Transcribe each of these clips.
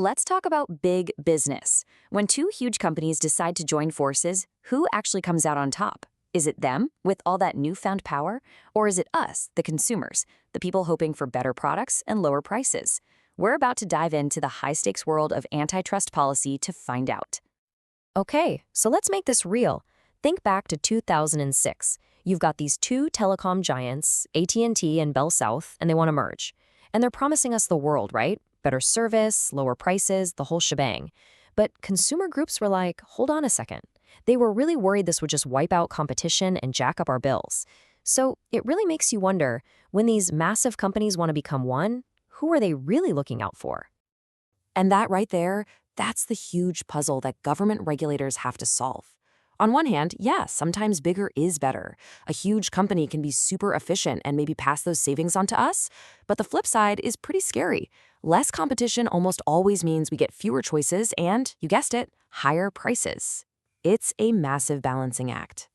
Let's talk about big business. When two huge companies decide to join forces, who actually comes out on top? Is it them, with all that newfound power? Or is it us, the consumers, the people hoping for better products and lower prices? We're about to dive into the high-stakes world of antitrust policy to find out. Okay, so let's make this real. Think back to 2006. You've got these two telecom giants, AT&T and Bell South, and they want to merge. And they're promising us the world, right? Better service, lower prices, the whole shebang. But consumer groups were like, hold on a second. They were really worried this would just wipe out competition and jack up our bills. So it really makes you wonder, when these massive companies want to become one, who are they really looking out for? And that right there, that's the huge puzzle that government regulators have to solve. On one hand, yeah, sometimes bigger is better. A huge company can be super efficient and maybe pass those savings on to us. But the flip side is pretty scary. Less competition almost always means we get fewer choices and, you guessed it, higher prices. It's a massive balancing act.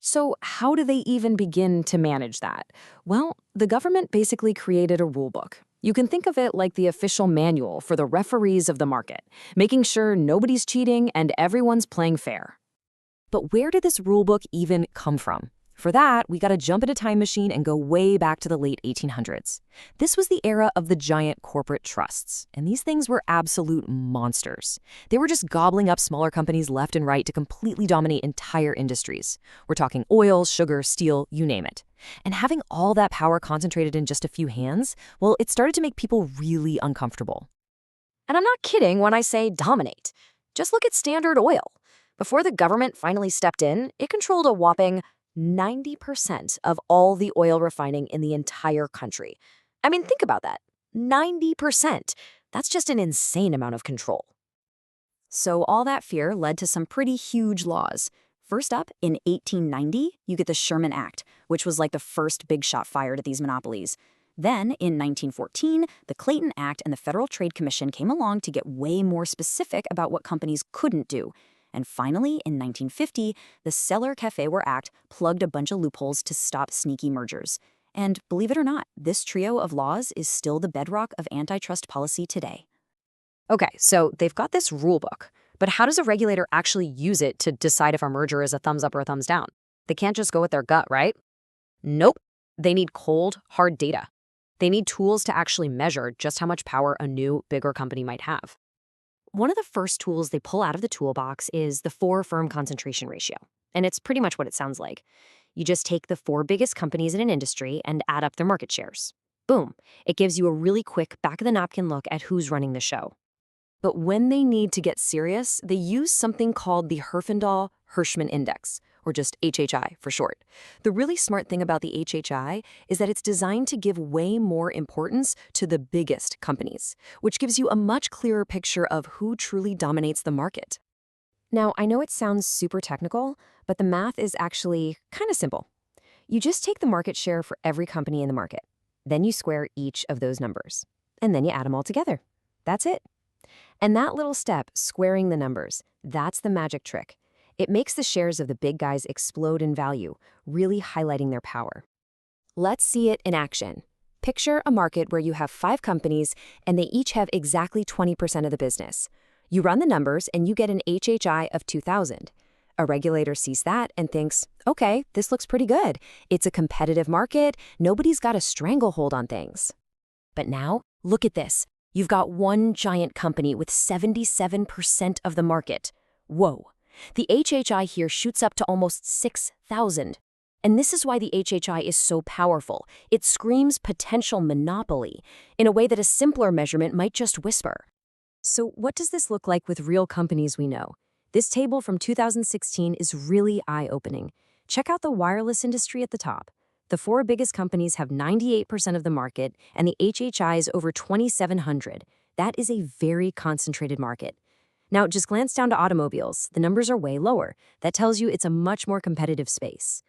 So how do they even begin to manage that? Well, the government basically created a rule book. You can think of it like the official manual for the referees of the market, making sure nobody's cheating and everyone's playing fair. But where did this rulebook even come from? For that, we got to jump in a time machine and go way back to the late 1800s. This was the era of the giant corporate trusts, and these things were absolute monsters. They were just gobbling up smaller companies left and right to completely dominate entire industries. We're talking oil, sugar, steel, you name it. And having all that power concentrated in just a few hands, well, it started to make people really uncomfortable. And I'm not kidding when I say dominate. Just look at Standard Oil. Before the government finally stepped in, it controlled a whopping 90% of all the oil refining in the entire country. I mean, think about that. 90%. That's just an insane amount of control. So all that fear led to some pretty huge laws. First up, in 1890, you get the Sherman Act, which was like the first big shot fired at these monopolies. Then, in 1914, the Clayton Act and the Federal Trade Commission came along to get way more specific about what companies couldn't do. And finally, in 1950, the Seller-Café Act plugged a bunch of loopholes to stop sneaky mergers. And believe it or not, this trio of laws is still the bedrock of antitrust policy today. Okay, so they've got this rule book, but how does a regulator actually use it to decide if a merger is a thumbs up or a thumbs down? They can't just go with their gut, right? Nope. They need cold, hard data. They need tools to actually measure just how much power a new, bigger company might have. One of the first tools they pull out of the toolbox is the 4-firm concentration ratio. And it's pretty much what it sounds like. You just take the 4 biggest companies in an industry and add up their market shares. Boom. It gives you a really quick back-of-the-napkin look at who's running the show. But when they need to get serious, they use something called the Herfindahl-Hirschman Index, or just HHI for short. The really smart thing about the HHI is that it's designed to give way more importance to the biggest companies, which gives you a much clearer picture of who truly dominates the market. Now, I know it sounds super technical, but the math is actually kind of simple. You just take the market share for every company in the market. Then you square each of those numbers, and then you add them all together. That's it. And that little step, squaring the numbers, that's the magic trick. It makes the shares of the big guys explode in value, really highlighting their power. Let's see it in action. Picture a market where you have 5 companies and they each have exactly 20% of the business. You run the numbers and you get an HHI of 2,000. A regulator sees that and thinks, okay, this looks pretty good. It's a competitive market. Nobody's got a stranglehold on things. But now, look at this. You've got one giant company with 77% of the market. Whoa. The HHI here shoots up to almost 6,000. And this is why the HHI is so powerful. It screams potential monopoly in a way that a simpler measurement might just whisper. So what does this look like with real companies we know? This table from 2016 is really eye-opening. Check out the wireless industry at the top. The 4 biggest companies have 98% of the market, and the HHI is over 2,700. That is a very concentrated market. Now, just glance down to automobiles. The numbers are way lower. That tells you it's a much more competitive space.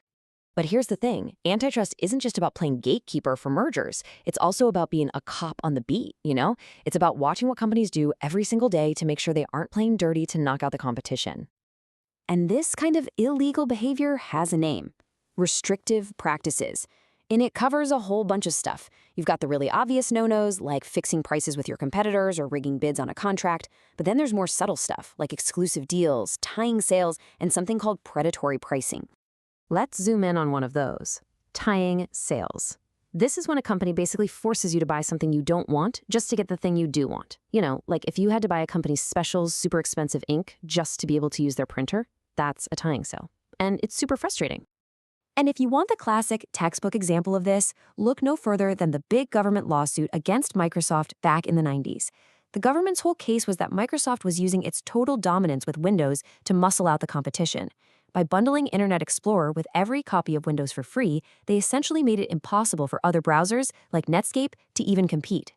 But here's the thing. Antitrust isn't just about playing gatekeeper for mergers. It's also about being a cop on the beat, you know? It's about watching what companies do every single day to make sure they aren't playing dirty to knock out the competition. And this kind of illegal behavior has a name: restrictive practices. And it covers a whole bunch of stuff. You've got the really obvious no-nos, like fixing prices with your competitors or rigging bids on a contract. But then there's more subtle stuff, like exclusive deals, tying sales, and something called predatory pricing. Let's zoom in on one of those. Tying sales. This is when a company basically forces you to buy something you don't want just to get the thing you do want. You know, like if you had to buy a company's specials, super expensive ink just to be able to use their printer, that's a tying sale. And it's super frustrating. And if you want the classic textbook example of this, look no further than the big government lawsuit against Microsoft back in the 90s. The government's whole case was that Microsoft was using its total dominance with Windows to muscle out the competition. By bundling Internet Explorer with every copy of Windows for free, they essentially made it impossible for other browsers, like Netscape, to even compete.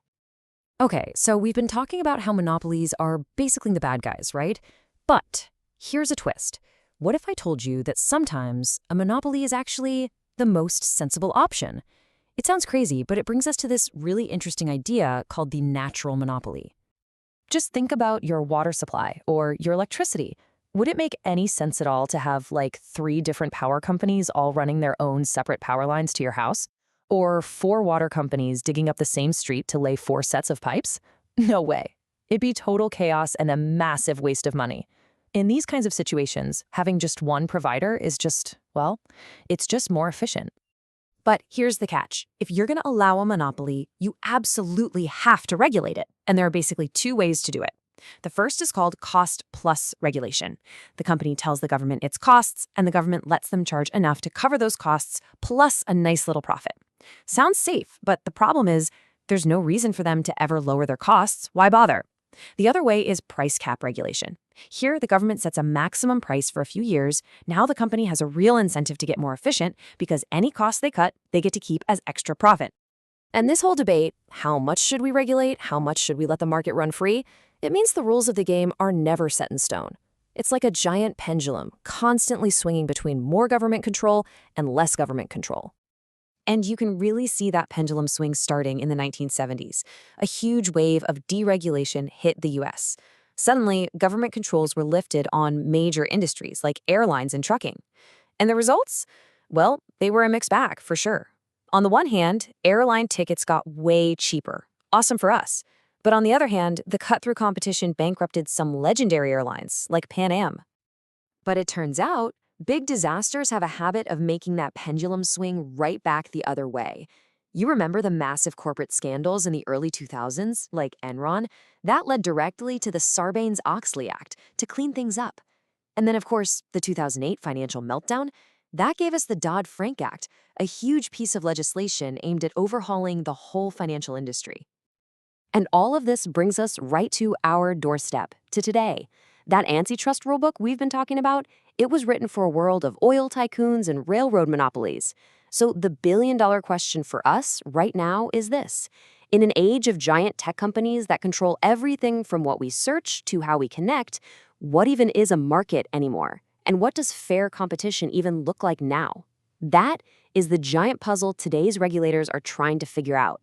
Okay, so we've been talking about how monopolies are basically the bad guys, right? But here's a twist. What if I told you that sometimes a monopoly is actually the most sensible option? It sounds crazy, but it brings us to this really interesting idea called the natural monopoly. Just think about your water supply or your electricity. Would it make any sense at all to have like 3 different power companies all running their own separate power lines to your house? Or 4 water companies digging up the same street to lay 4 sets of pipes? No way. It'd be total chaos and a massive waste of money. In these kinds of situations, having just one provider is just, well, it's just more efficient. But here's the catch. If you're going to allow a monopoly, you absolutely have to regulate it. And there are basically 2 ways to do it. The first is called cost-plus regulation. The company tells the government its costs, and the government lets them charge enough to cover those costs, plus a nice little profit. Sounds safe, but the problem is there's no reason for them to ever lower their costs. Why bother? The other way is price cap regulation. Here, the government sets a maximum price for a few years. Now the company has a real incentive to get more efficient because any cost they cut, they get to keep as extra profit. And this whole debate, how much should we regulate, how much should we let the market run free, it means the rules of the game are never set in stone. It's like a giant pendulum, constantly swinging between more government control and less government control. And you can really see that pendulum swing starting in the 1970s. A huge wave of deregulation hit the US. Suddenly, government controls were lifted on major industries like airlines and trucking. And the results? Well, they were a mixed bag, for sure. On the one hand, airline tickets got way cheaper. Awesome for us. But on the other hand, the cut-through competition bankrupted some legendary airlines, like Pan Am. But it turns out, big disasters have a habit of making that pendulum swing right back the other way. You remember the massive corporate scandals in the early 2000s, like Enron? That led directly to the Sarbanes-Oxley Act to clean things up. And then, of course, the 2008 financial meltdown, that gave us the Dodd-Frank Act, a huge piece of legislation aimed at overhauling the whole financial industry. And all of this brings us right to our doorstep, to today. That antitrust rulebook we've been talking about, it was written for a world of oil tycoons and railroad monopolies. So the billion-dollar question for us right now is this. In an age of giant tech companies that control everything from what we search to how we connect, what even is a market anymore? And what does fair competition even look like now? That is the giant puzzle today's regulators are trying to figure out.